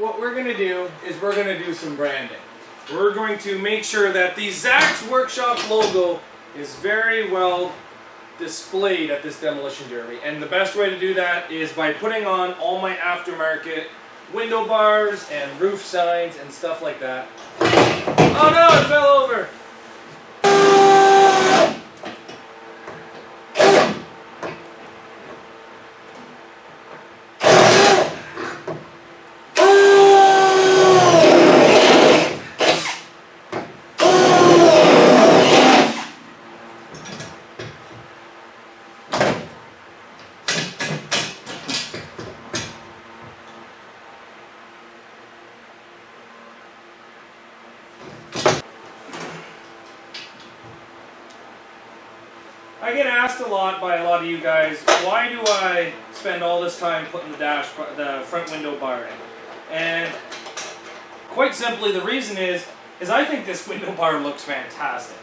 what we're going to do is we're going to do some branding. We're going to make sure that the Zacks Workshop logo is very well displayed at this demolition derby. And the best way to do that is by putting on all my aftermarket window bars and roof signs and stuff like that. Oh no, it fell over! I get asked a lot by a lot of you guys, why do I spend all this time putting the front window bar in? And quite simply, the reason is I think this window bar looks fantastic,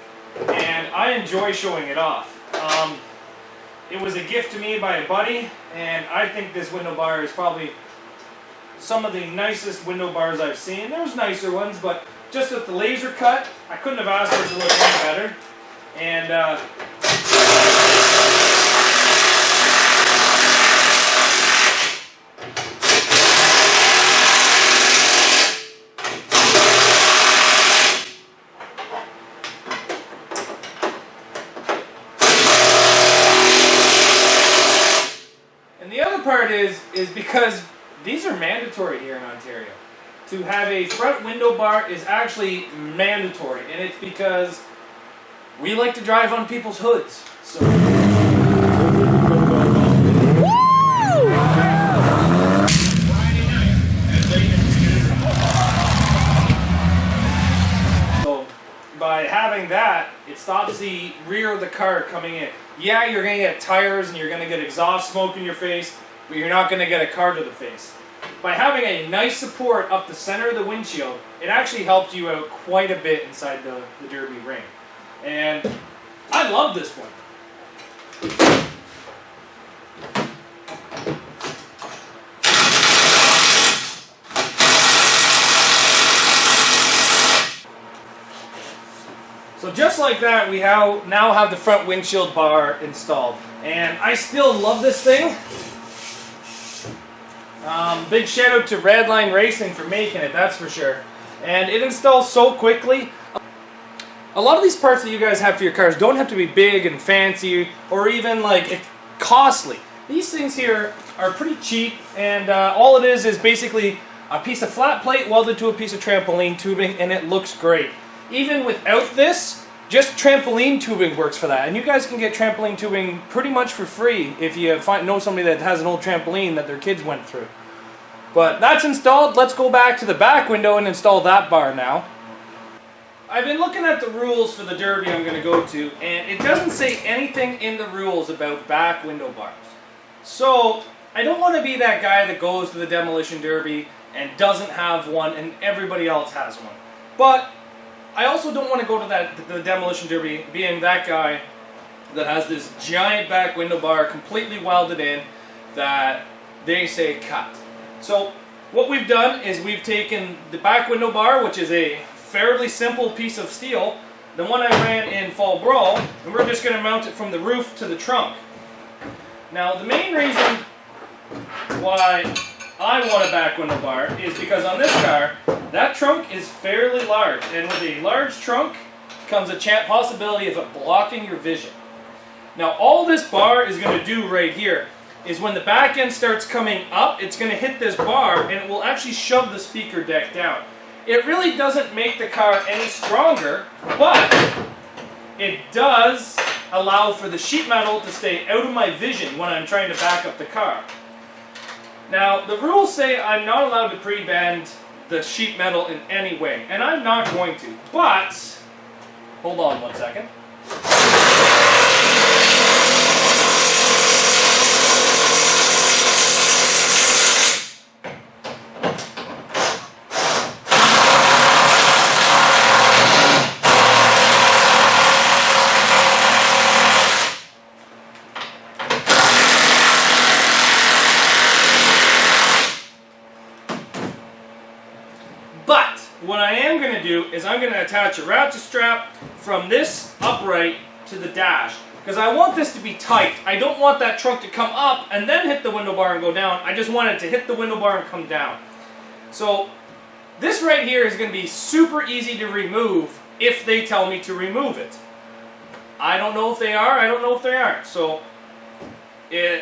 and I enjoy showing it off. It was a gift to me by a buddy, and I think this window bar is probably some of the nicest window bars I've seen. There's nicer ones, but just with the laser cut, I couldn't have asked for it to look any better. And the other part is because these are mandatory here in Ontario. To have a front window bar is actually mandatory, and it's because we like to drive on people's hoods. So by having that, it stops the rear of the car coming in. Yeah, you're going to get tires and you're going to get exhaust smoke in your face, but you're not going to get a car to the face. By having a nice support up the center of the windshield, it actually helps you out quite a bit inside the derby ring. And I love this one. So just like that, we now have the front windshield bar installed. And I still love this thing. Big shout out to Redline Racing for making it, that's for sure. And it installs so quickly. A lot of these parts that you guys have for your cars don't have to be big and fancy or even like costly. These things here are pretty cheap, and all it is basically a piece of flat plate welded to a piece of trampoline tubing, and it looks great. Even without this, just trampoline tubing works for that. And you guys can get trampoline tubing pretty much for free if you know somebody that has an old trampoline that their kids went through. But that's installed. Let's go back to the back window and install that bar now. I've been looking at the rules for the derby I'm going to go to, and it doesn't say anything in the rules about back window bars. So I don't want to be that guy that goes to the demolition derby and doesn't have one and everybody else has one. But I also don't want to go to the demolition derby being that guy that has this giant back window bar completely welded in that they say cut. So what we've done is we've taken the back window bar, which is a fairly simple piece of steel, the one I ran in Fall Brawl, and we're just going to mount it from the roof to the trunk. Now the main reason why I want a back window bar is because on this car, that trunk is fairly large, and with a large trunk comes a possibility of it blocking your vision. Now all this bar is going to do right here is when the back end starts coming up, it's going to hit this bar and it will actually shove the speaker deck down. It really doesn't make the car any stronger, but it does allow for the sheet metal to stay out of my vision when I'm trying to back up the car. Now, the rules say I'm not allowed to pre-bend the sheet metal in any way, and I'm not going to, but hold on one second. what I am going to do is I'm going to attach a ratchet strap from this upright to the dash. Because I want this to be tight. I don't want that trunk to come up and then hit the window bar and go down. I just want it to hit the window bar and come down. So this right here is going to be super easy to remove if they tell me to remove it. I don't know if they are, I don't know if they aren't. So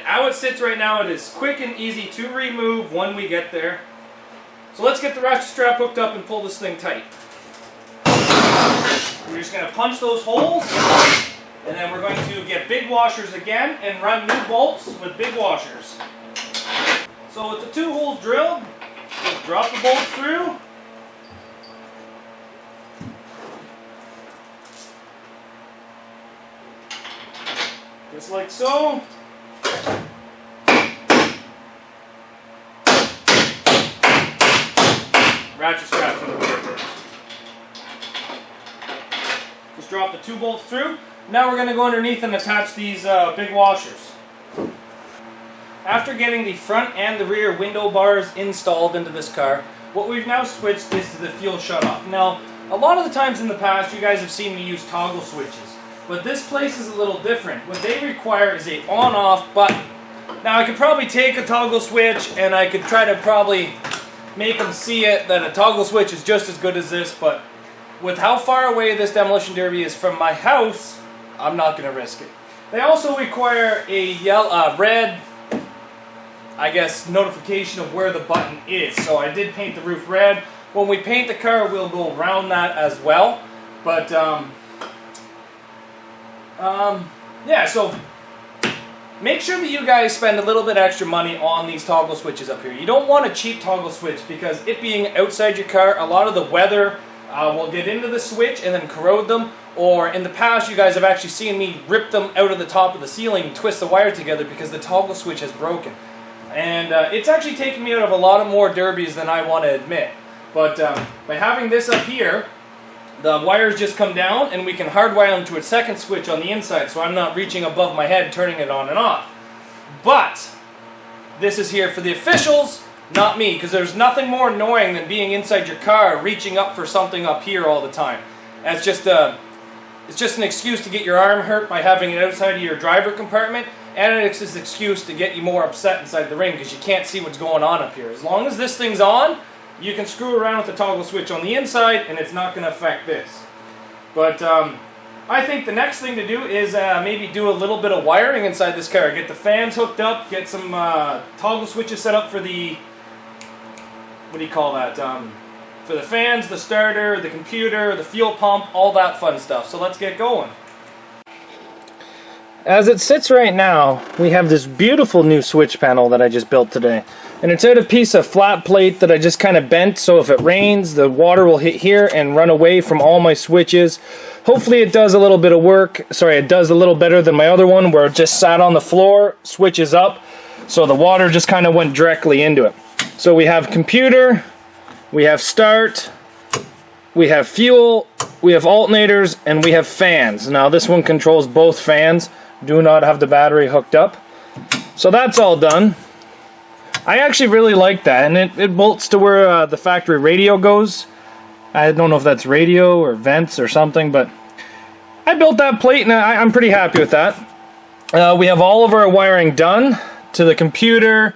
how it sits right now, it is quick and easy to remove when we get there. So let's get the ratchet strap hooked up and pull this thing tight. We're just going to punch those holes. And then we're going to get big washers again and run new bolts with big washers. So with the 2 holes drilled, just drop the bolt through. Just like so. Ratchet strap from the rear. Just drop the 2 bolts through. Now we're going to go underneath and attach these big washers. After getting the front and the rear window bars installed into this car, what we've now switched is to the fuel shutoff. Now, a lot of the times in the past, you guys have seen me use toggle switches, but this place is a little different. What they require is a on-off button. Now, I could probably take a toggle switch and I could try to probably make them see it that a toggle switch is just as good as this, but with how far away this demolition derby is from my house, I'm not going to risk it. They also require a red, I guess, notification of where the button is. So I did paint the roof red. When we paint the car, we'll go around that as well. But, yeah, so make sure that you guys spend a little bit extra money on these toggle switches up here. You don't want a cheap toggle switch because it being outside your car, a lot of the weather will get into the switch and then corrode them. Or in the past, you guys have actually seen me rip them out of the top of the ceiling and twist the wire together because the toggle switch has broken. And it's actually taken me out of a lot of more derbies than I want to admit. But by having this up here, the wires just come down and we can hardwire them to a second switch on the inside, so I'm not reaching above my head turning it on and off. But this is here for the officials, not me, because there's nothing more annoying than being inside your car reaching up for something up here all the time. It's just an excuse to get your arm hurt by having it outside of your driver compartment, and it's an excuse to get you more upset inside the ring because you can't see what's going on up here. As long as this thing's on, you can screw around with the toggle switch on the inside and it's not going to affect this. But I think the next thing to do is maybe do a little bit of wiring inside this car. Get the fans hooked up, get some toggle switches set up for the, what do you call that? For the fans, the starter, the computer, the fuel pump, all that fun stuff. So let's get going. As it sits right now, we have this beautiful new switch panel that I just built today. And it's out of a piece of flat plate that I just kind of bent so if it rains, the water will hit here and run away from all my switches. Hopefully it does a little bit of work. Sorry, it does a little better than my other one where it just sat on the floor, switches up, so the water just kind of went directly into it. So we have computer, we have start, we have fuel, we have alternators, and we have fans. Now this one controls both fans. Do not have the battery hooked up. So that's all done. I actually really like that, and it bolts to where the factory radio goes. I don't know if that's radio or vents or something, but I built that plate and I'm pretty happy with that. We have all of our wiring done to the computer,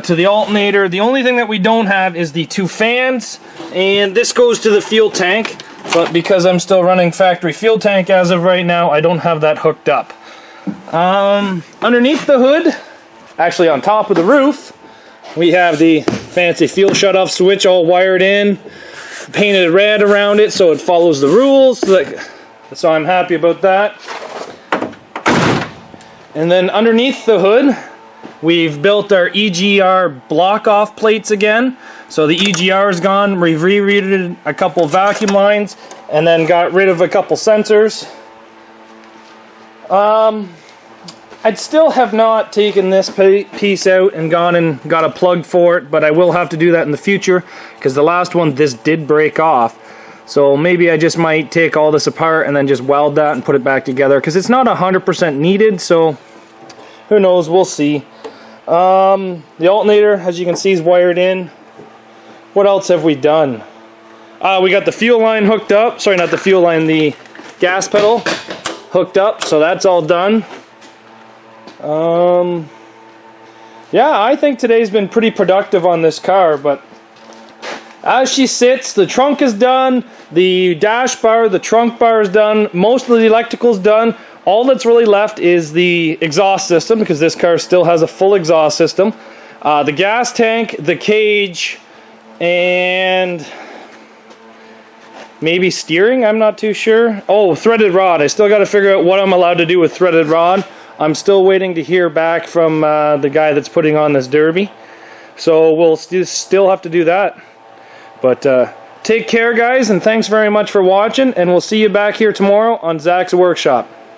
to the alternator. The only thing that we don't have is the 2 fans, and this goes to the fuel tank, but because I'm still running factory fuel tank as of right now, I don't have that hooked up. Underneath the hood, actually on top of the roof, we have the fancy fuel shutoff switch all wired in, painted red around it so it follows the rules, so I'm happy about that. And then underneath the hood, we've built our EGR block-off plates again. So the EGR is gone, we've rerouted a couple vacuum lines, and then got rid of a couple sensors. I'd still have not taken this piece out and gone and got a plug for it, but I will have to do that in the future because the last one, this did break off. So maybe I just might take all this apart and then just weld that and put it back together because it's not 100% needed, so who knows, we'll see. The alternator, as you can see, is wired in. What else have we done? We got the fuel line hooked up. Sorry, not the fuel line, the gas pedal hooked up. So that's all done. Yeah, I think today's been pretty productive on this car, but as she sits, the trunk is done, the dash bar, the trunk bar is done, most of the electrical's done. All that's really left is the exhaust system, because this car still has a full exhaust system. The gas tank, the cage, and maybe steering, I'm not too sure. Oh, threaded rod. I still got to figure out what I'm allowed to do with threaded rod. I'm still waiting to hear back from the guy that's putting on this derby. So we'll still have to do that. But take care, guys, and thanks very much for watching, and we'll see you back here tomorrow on Zach's Workshop.